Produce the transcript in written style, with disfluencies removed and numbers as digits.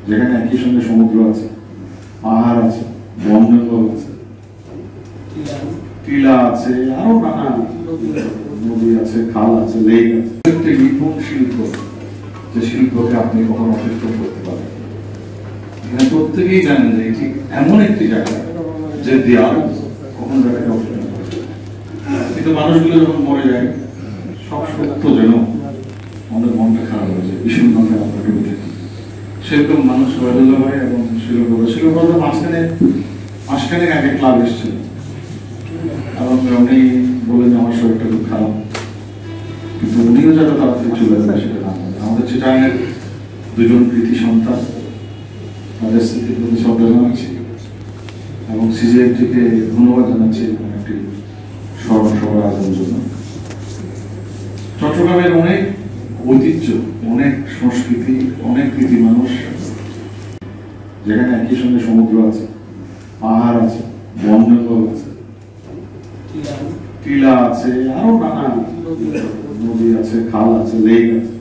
যেখানে একই সঙ্গে সমুদ্র আছে, পাহাড় আছে, বন জঙ্গল আছে, টিলা আছে, আরো নানা নদী আছে, খাল আছে, লেক আছে। একটি নিপুণ শিল্প, যে শিল্পকে আপনি কখনো অতিক্রম করতে পারেন। এখানে প্রত্যেকেই জানেন যে এটি এমন একটি জায়গা যে দেয়াল কখনো জায়গায় অতিক্রম করে। কিন্তু মানুষগুলো যখন মরে যায়, সব সত্য যেন আমাদের মনটা খারাপ হয়ে যায়, বিষণ্ণতা আমরা ডুবে থাকি। সেরকম মানুষ ওয়াদুল্লাহ ভাই এবং শিলবাবুর মাঝখানে আগে ক্লাব এসেছিল এবং উনি বলেন আমার শরীরটা খুব খারাপ, কিন্তু উনিও যারা তাড়াতাড়ি চলে যাবে সেটা না। আমাদের চিটাগাংয়ের দুজন কৃতি সন্তান, তাদের স্মৃতির প্রতি শ্রদ্ধা জানাচ্ছি এবং সিজিএফটিকে ধন্যবাদ জানাচ্ছি একটি স্মরণ সভার আয়োজনের জন্য। চট্টগ্রামের অনেক ঐতিহ্য, অনেক সংস্কৃতি, অনেক কৃতি মানুষ, যেখানে একই সঙ্গে সমুদ্র আছে, পাহাড় আছে, বন জঙ্গল আছে, টিলা আছে, আরো নানা নদী আছে, খাল আছে, লেক আছে।